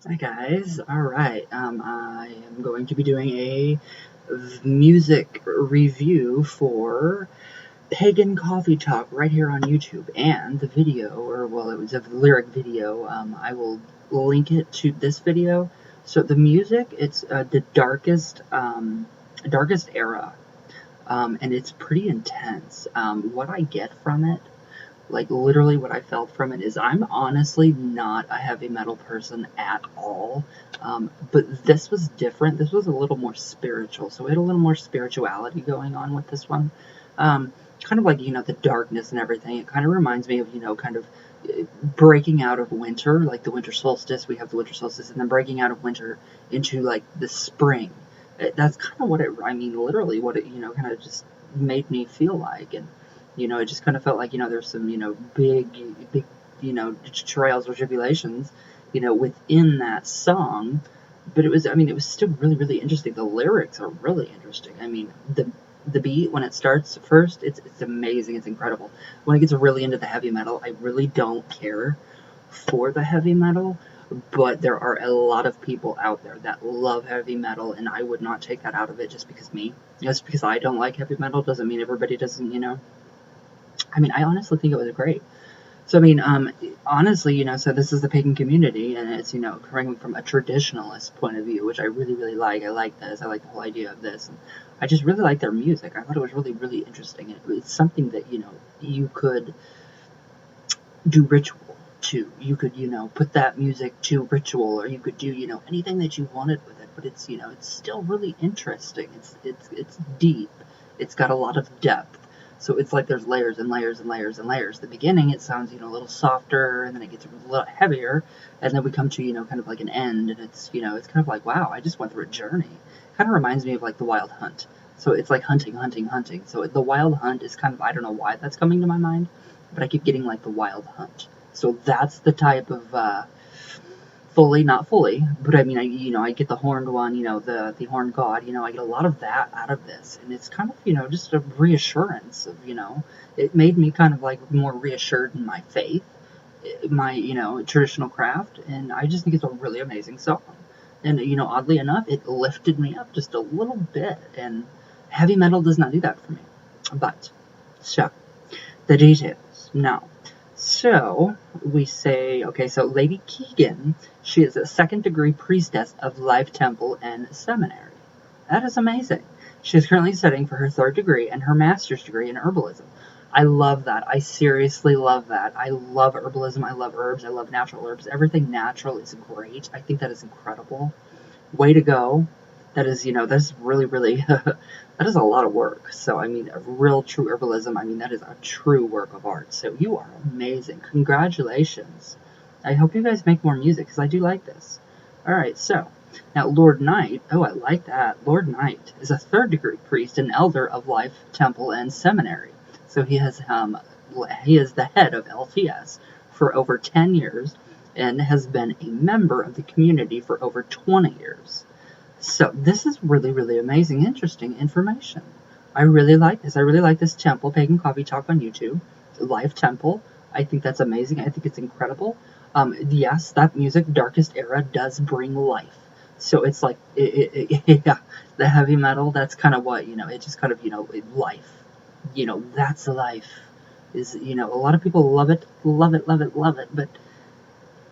Hi guys, alright, I am going to be doing a music review for Pagan Coffee Talk right here on YouTube, and the video, or well, it was a lyric video, I will link it to this video. So the music, it's the darkest era, and it's pretty intense. What I get from it, like, literally what I felt from it is I'm honestly not a heavy metal person at all. But this was different. This was a little more spiritual. So we had a little more spirituality going on with this one. Kind of like, the darkness and everything. It kind of reminds me of, kind of breaking out of winter, like the winter solstice. We have the winter solstice, and then breaking out of winter into, like, the spring. That's kind of what literally what it, kind of just made me feel like. And it just kind of felt like, there's some, big, trials or tribulations, within that song. But it was still really, really interesting. The lyrics are really interesting. I mean, the beat, when it starts first, it's amazing. It's incredible. When it gets really into the heavy metal, I really don't care for the heavy metal. But there are a lot of people out there that love heavy metal, and I would not take that out of it just because I don't like heavy metal doesn't mean everybody doesn't. I honestly think it was great. So, honestly, so this is the pagan community, and it's, coming from a traditionalist point of view, which I really, really like. I like this. I like the whole idea of this. And I just really like their music. I thought it was really, really interesting. It's something that, you could do ritual to. You could, put that music to ritual, or you could do, anything that you wanted with it. But it's, it's still really interesting. It's deep. It's got a lot of depth. So it's like there's layers and layers and layers and layers. The beginning, it sounds, a little softer, and then it gets a little heavier, and then we come to, kind of like an end, and it's, it's kind of like, wow, I just went through a journey. Kind of reminds me of, like, the Wild Hunt. So it's like hunting, hunting, hunting. So the Wild Hunt is kind of, I don't know why that's coming to my mind, but I keep getting, like, the Wild Hunt. So that's the type of, not fully, but I get the horned one, the horned god, I get a lot of that out of this, and it's kind of, just a reassurance of, it made me kind of like more reassured in my faith, my, traditional craft, and I just think it's a really amazing song. And, oddly enough, it lifted me up just a little bit, and heavy metal does not do that for me. But, so, the details. Now, so we say, okay, so Lady Keegan, she is a second-degree priestess of Life Temple and Seminary. That is amazing. She is currently studying for her third degree and her master's degree in herbalism. I love that. I seriously love that. I love herbalism. I love herbs. I love natural herbs. Everything natural is great. I think that is incredible. Way to go. That is, that's really, really, that is a lot of work. So, a real true herbalism, that is a true work of art. So, you are amazing. Congratulations. I hope you guys make more music, because I do like this. Alright, so, now Lord Knight, oh, I like that. Lord Knight is a third-degree priest and elder of Life, Temple, and Seminary. So, he is the head of LTS for over 10 years, and has been a member of the community for over 20 years. So this is really, really amazing, interesting information. I really like this. I really like this temple, Pagan Coffee Talk on YouTube, Live Temple. I think that's amazing. I think it's incredible. Yes, that music, Darkest Era, does bring life. So it's like, yeah, the heavy metal, that's kind of what, it just kind of, life. That's life. Is, a lot of people love it, love it, love it, love it. But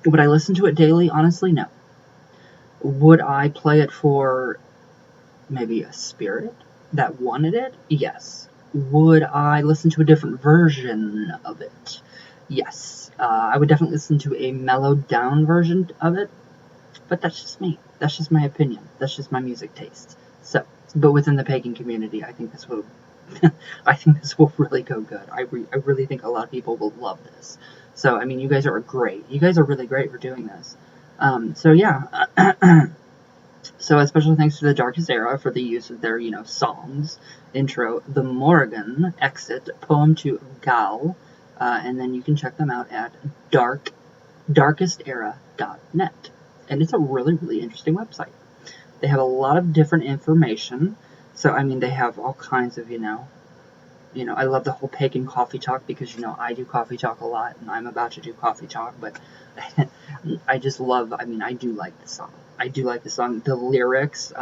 would I listen to it daily? Honestly, no. Would I play it for maybe a spirit that wanted it? Yes. Would I listen to a different version of it? Yes. I would definitely listen to a mellowed down version of it, but that's just me. That's just my opinion. That's just my music taste. So, but within the pagan community, I think this will, I think this will really go good. I really think a lot of people will love this. So, you guys are great. You guys are really great for doing this. So yeah. So a special thanks to the Darkest Era for the use of their, songs, intro, the Morrigan, exit, poem to Gal, and then you can check them out at darkestera.net. And it's a really, really interesting website. They have a lot of different information. So, they have all kinds of, I love the whole Pagan Coffee Talk because, I do coffee talk a lot, and I'm about to do coffee talk, but I just love, I mean, I do like the song. I do like the song. The lyrics,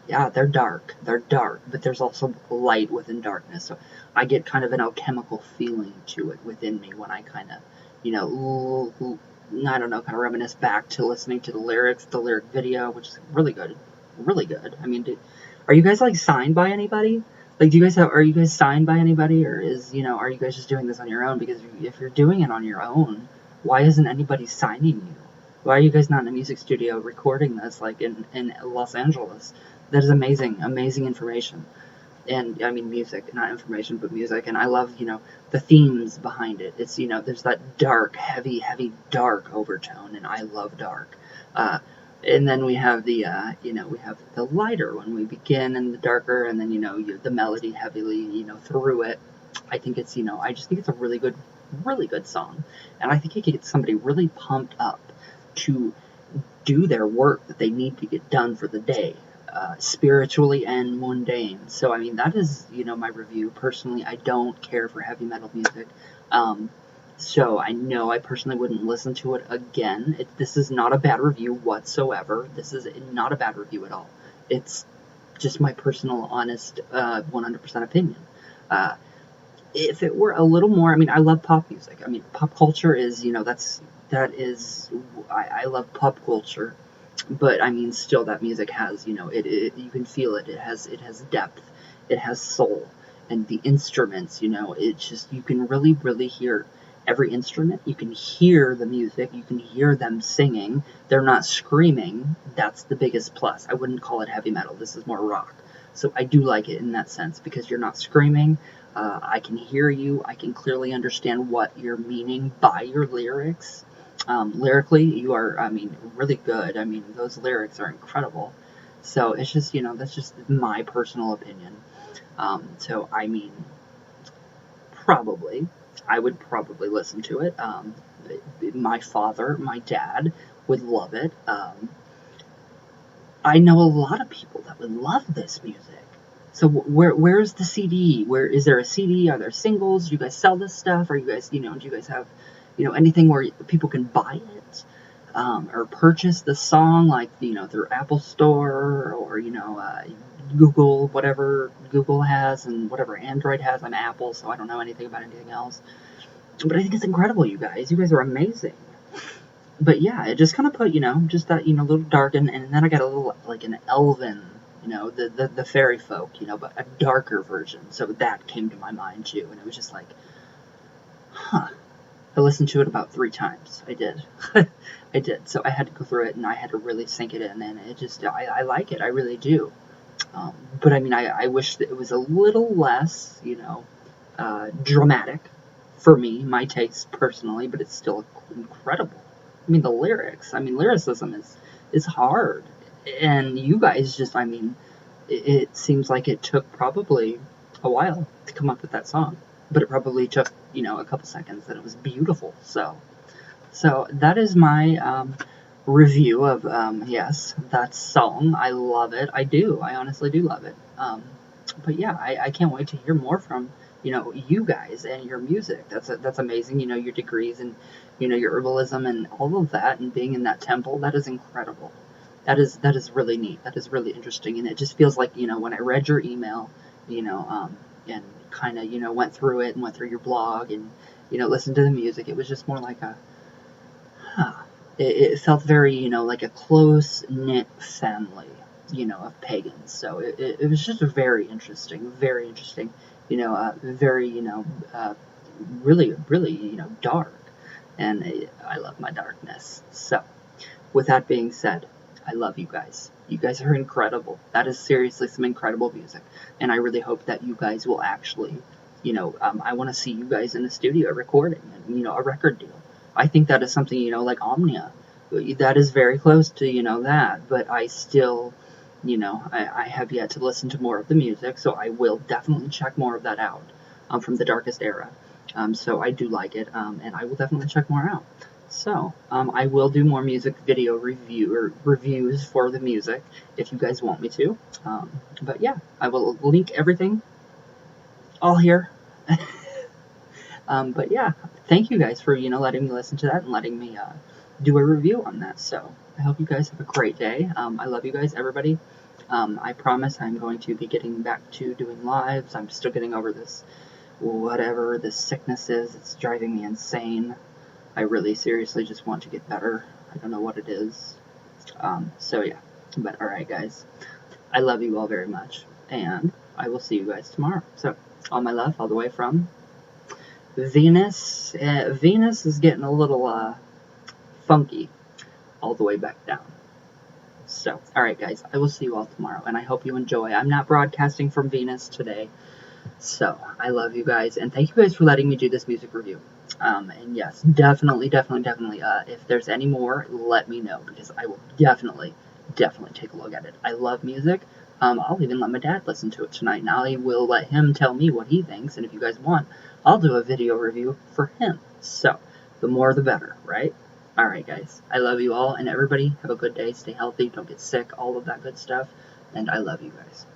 yeah, they're dark. They're dark, but there's also light within darkness. So I get kind of an alchemical feeling to it within me when I kind of, I don't know, kind of reminisce back to listening to the lyrics, the lyric video, which is really good. Really good. I mean, are you guys like signed by anybody? Like, are you guys signed by anybody, or are you guys just doing this on your own? Because if you're doing it on your own, why isn't anybody signing you? Why are you guys not in a music studio recording this, like in Los Angeles? That is amazing, amazing information. And I mean music, not information, but music. And I love, the themes behind it. It's, there's that dark, heavy, heavy, dark overtone, and I love dark. And then we have we have the lighter when we begin, and the darker, and then, the melody heavily, through it. I think it's, I just think it's a really good song. And I think it gets somebody really pumped up to do their work that they need to get done for the day, spiritually and mundane. So, I mean, that is, my review. Personally, I don't care for heavy metal music. So I know I personally wouldn't listen to it again. This is not a bad review whatsoever. This is not a bad review at all. It's just my personal, honest, 100% opinion. If it were a little more, I mean, I love pop music. I mean, pop culture is, I love pop culture. But I mean, still, that music has, you can feel it. It has depth. It has soul. And the instruments, it's just, you can really, really hear every instrument. You can hear the music. You can hear them singing. They're not screaming. That's the biggest plus. I wouldn't call it heavy metal. This is more rock. So I do like it in that sense because you're not screaming. I can hear you. I can clearly understand what you're meaning by your lyrics. Lyrically, you are, I mean, really good. I mean, those lyrics are incredible. So it's just, that's just my personal opinion. So, I mean, I would probably listen to it. My father, my dad would love it. I know a lot of people that would love this music. So where's the CD? Where is there a CD? Are there singles? Do you guys sell this stuff? Are you guys, do you guys have, anything where people can buy it, or purchase the song, like, through Apple Store or, Google, whatever Google has and whatever Android has. I'm Apple, so I don't know anything about anything else. But I think it's incredible, you guys. You guys are amazing. But yeah, it just kind of put, just that, little dark, and then I got a little, like, an elven, the fairy folk, but a darker version. So that came to my mind, too. And it was just like, huh. I listened to it about 3 times. I did. I did. So I had to go through it, and I had to really sink it in, and it just, I like it. I really do. But I mean, I wish that it was a little less, dramatic for me, my taste personally, but it's still incredible. I mean, the lyrics, lyricism is hard. And you guys just, it seems like it took probably a while to come up with that song. But it probably took, a couple seconds, and it was beautiful. So that is my review of, yes, that song. I love it. I do. I honestly do love it. But yeah, I can't wait to hear more from, you guys and your music. That's amazing. Your degrees and, your herbalism and all of that, and being in that temple. That is incredible. That is really neat. That is really interesting. And it just feels like, when I read your email, and kind of, went through it and went through your blog and, listened to the music, it was just more like it felt very, like a close-knit family, of pagans. So it was just very interesting, very, really, really, dark. And I love my darkness. So, with that being said, I love you guys. You guys are incredible. That is seriously some incredible music. And I really hope that you guys will actually, I want to see you guys in the studio recording and, a record deal. I think that is something, like Omnia. That is very close to, that. But I still, I have yet to listen to more of the music. So I will definitely check more of that out from the Darkest Era. So I do like it. And I will definitely check more out. So, I will do more music video reviews for the music if you guys want me to. But yeah, I will link everything all here. But yeah, thank you guys for, letting me listen to that and letting me do a review on that. So I hope you guys have a great day. I love you guys, everybody. I promise I'm going to be getting back to doing lives. I'm still getting over this, whatever this sickness is. It's driving me insane. I really seriously just want to get better. I don't know what it is. So yeah, but alright guys, I love you all very much, and I will see you guys tomorrow. So, all my love, all the way from Venus. Venus is getting a little funky all the way back down. So, alright guys, I will see you all tomorrow, and I hope you enjoy. I'm not broadcasting from Venus today, so I love you guys, and thank you guys for letting me do this music review. And yes, definitely, if there's any more, let me know, because I will definitely take a look at it. I love music. I'll even let my dad listen to it tonight, and I will let him tell me what he thinks, and if you guys want, I'll do a video review for him. So, the more the better, right? Alright guys, I love you all, and everybody, have a good day, stay healthy, don't get sick, all of that good stuff, and I love you guys.